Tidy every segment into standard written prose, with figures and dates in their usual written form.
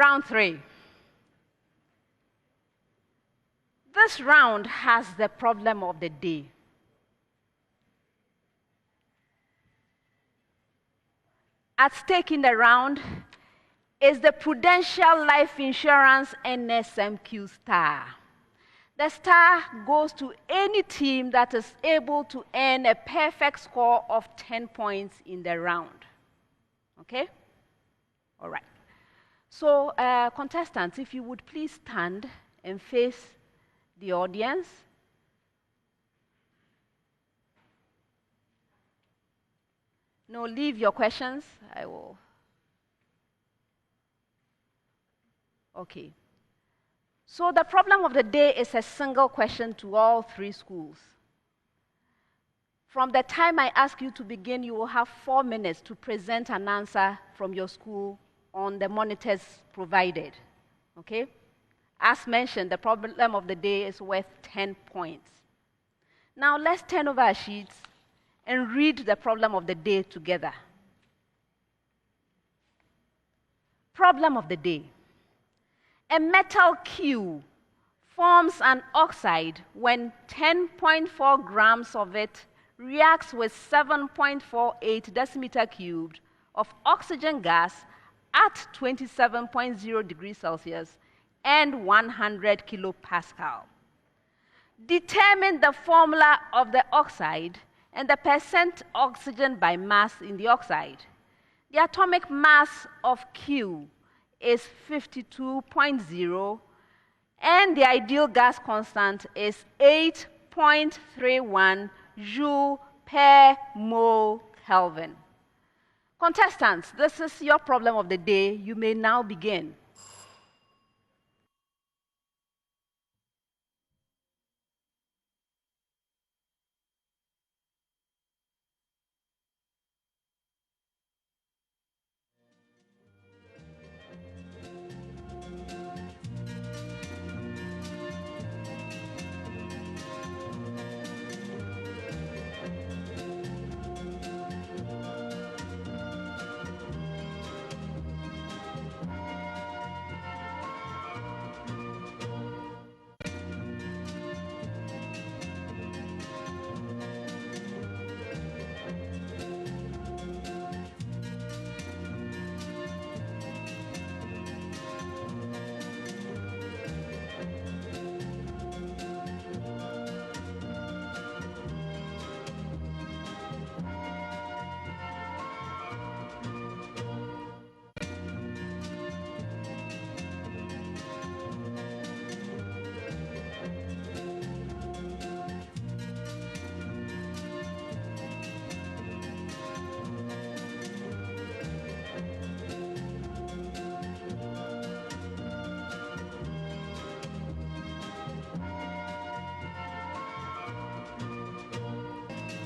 Round 3. This round has the problem of the day. At stake in the round is the Prudential Life Insurance NSMQ star. The star goes to any team that is able to earn a perfect score of 10 points in the round. Okay? All right. So, contestants, if you would please stand and face the audience. No, leave your questions. I will. Okay. So the problem of the day is a single question to all 3 schools. From the time I ask you to begin, you will have 4 minutes to present an answer from your school on the monitors provided. Okay? As mentioned, the problem of the day is worth 10 points. Now let's turn over our sheets and read the problem of the day together. Problem of the day. A metal Q forms an oxide when 10.4 grams of it reacts with 7.48 decimeter cubed of oxygen gas at 27.0 degrees Celsius and 100 kilopascal. Determine the formula of the oxide and the percent oxygen by mass in the oxide. The atomic mass of Q is 52.0, and the ideal gas constant is 8.31 joule per mole Kelvin. Contestants, this is your problem of the day. You may now begin.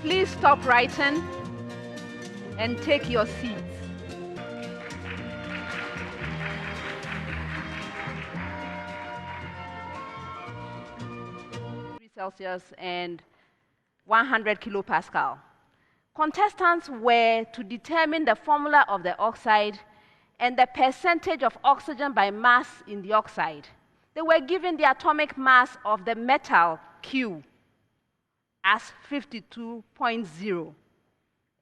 Please stop writing and take your seats. Celsius and 100 kilopascal. Contestants were to determine the formula of the oxide and the percentage of oxygen by mass in the oxide. They were given the atomic mass of the metal Q as 52.0,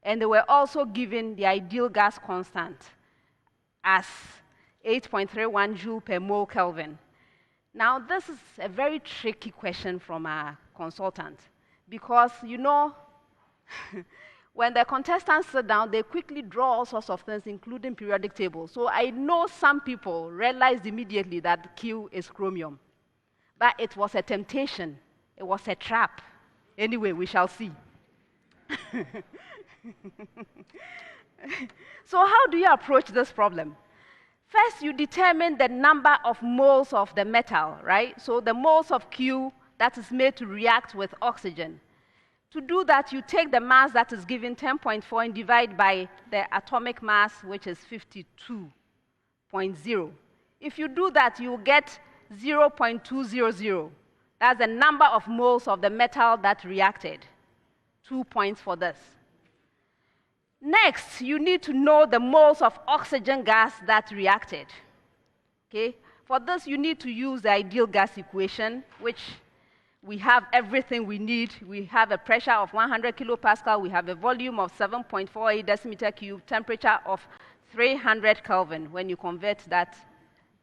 and they were also given the ideal gas constant as 8.31 joule per mole Kelvin. Now, this is a very tricky question from our consultant because, you know, when the contestants sit down, they quickly draw all sorts of things, including periodic tables. So I know some people realized immediately that Q is chromium, but it was a temptation. It was a trap. Anyway, we shall see. So how do you approach this problem? First, you determine the number of moles of the metal, right? So the moles of Q that is made to react with oxygen. To do that, you take the mass that is given 10.4 and divide by the atomic mass, which is 52.0. If you do that, you will get 0.200. That's the number of moles of the metal that reacted. 2 points for this. Next, you need to know the moles of oxygen gas that reacted. Okay? For this, you need to use the ideal gas equation, which we have everything we need. We have a pressure of 100 kilopascal. We have a volume of 7.48 decimeter cube, temperature of 300 Kelvin when you convert that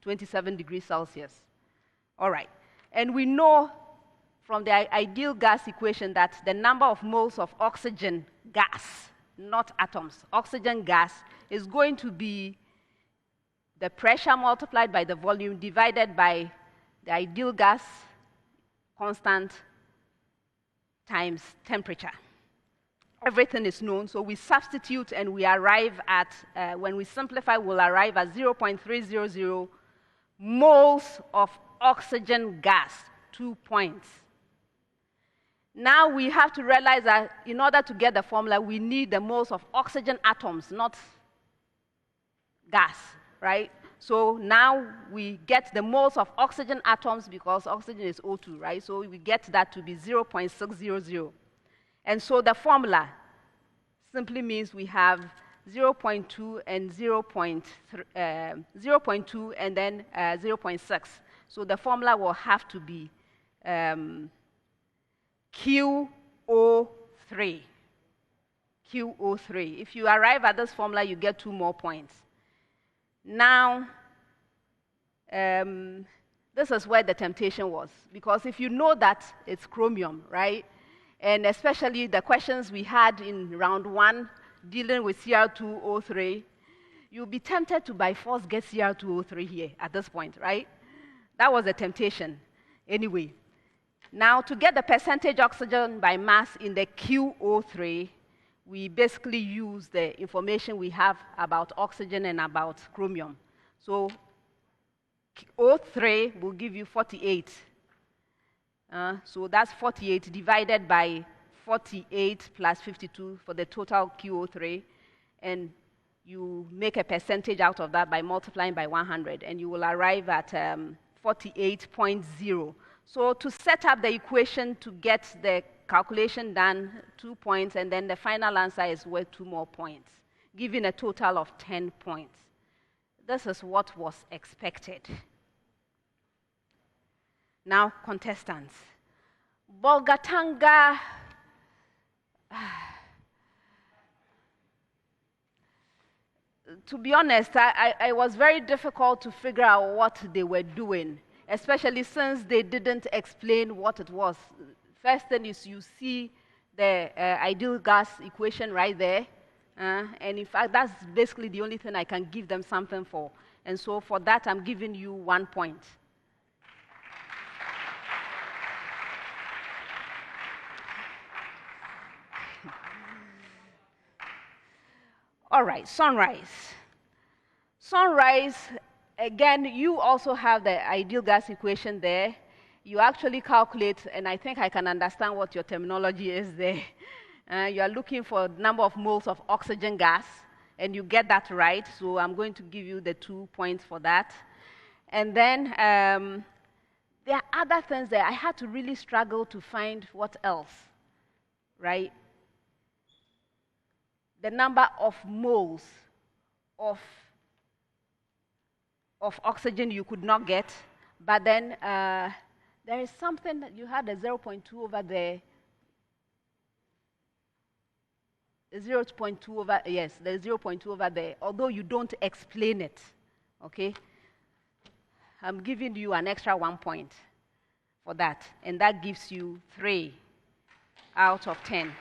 27 degrees Celsius. All right. And we know from the ideal gas equation that the number of moles of oxygen gas, not atoms, oxygen gas, is going to be the pressure multiplied by the volume divided by the ideal gas constant times temperature. Everything is known, so we substitute and we arrive at, when we simplify, we'll arrive at 0.300 moles of oxygen gas, 2 points. Now we have to realize that in order to get the formula, we need the moles of oxygen atoms, not gas, right? So now we get the moles of oxygen atoms because oxygen is O2, right? So we get that to be 0.600. And so the formula simply means we have 0.2 and 0.2 and then 0.6. So the formula will have to be QO3. QO3. If you arrive at this formula, you get 2 more points. Now, this is where the temptation was, because if you know that it's chromium, right, and especially the questions we had in round 1 dealing with Cr2O3, you'll be tempted to by force get Cr2O3 here at this point, right? That was a temptation. Anyway, now to get the percentage oxygen by mass in the QO3, we basically use the information we have about oxygen and about chromium. So O3 will give you 48. So that's 48 divided by 48 plus 52 for the total QO3. And you make a percentage out of that by multiplying by 100. And you will arrive at 48.0. So to set up the equation to get the calculation done, 2 points, and then the final answer is worth 2 more points, giving a total of 10 points. This is what was expected. Now, contestants. Bolgatanga. To be honest, I was very difficult to figure out what they were doing, especially since they didn't explain what it was. First thing is you see the ideal gas equation right there. And in fact, that's basically the only thing I can give them something for. And so for that, I'm giving you 1 point. All right, Sonrise. Sonrise, again, you also have the ideal gas equation there. You actually calculate, and I think I can understand what your terminology is there. You are looking for the number of moles of oxygen gas, and you get that right, so I'm going to give you the 2 points for that. And then there are other things there. I had to really struggle to find what else, right? The number of moles of oxygen you could not get, but then there is something that you had a 0.2 over there. 0.2 over, yes, there's 0.2 over there, although you don't explain it, okay? I'm giving you an extra 1 point for that, and that gives you 3 out of 10.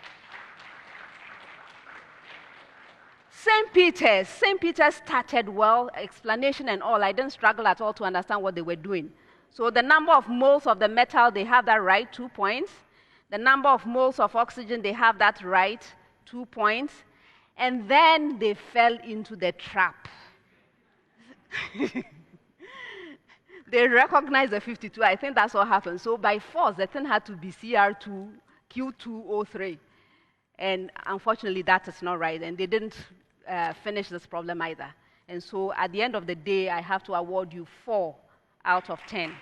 St. Peter's started well, explanation and all. I didn't struggle at all to understand what they were doing. So the number of moles of the metal, they have that right, 2 points. The number of moles of oxygen, they have that right, 2 points. And then they fell into the trap. They recognized the 52. I think that's what happened. So by force, the thing had to be Cr2, Q2O3. And unfortunately, that is not right. And they didn't finish this problem either. And so at the end of the day, I have to award you 4 out of 10.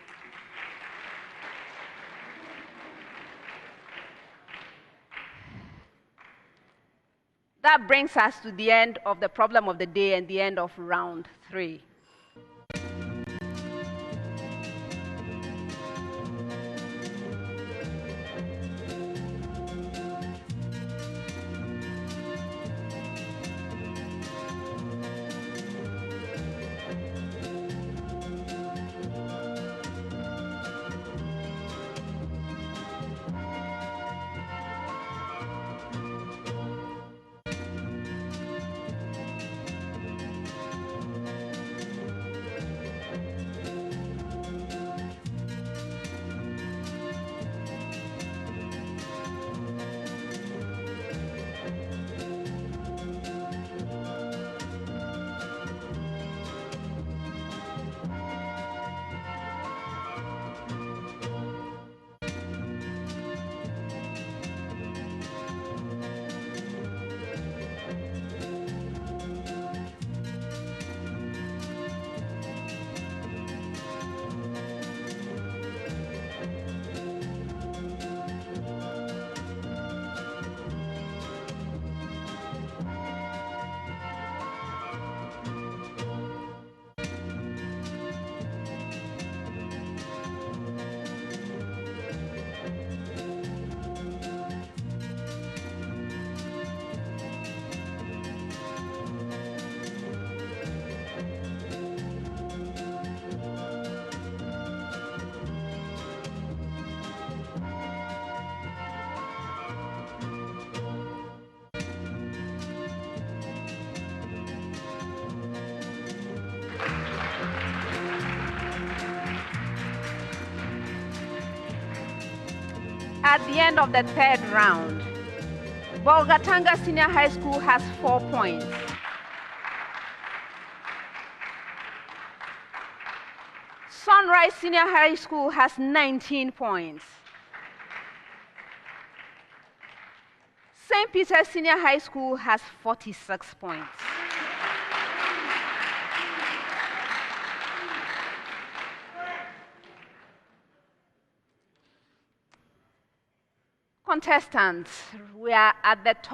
That brings us to the end of the problem of the day and the end of round 3. At the end of the third round, Bolgatanga Senior High School has 4 points. Sonrise Senior High School has 19 points. St. Peter's Senior High School has 46 points. Contestants, we are at the top.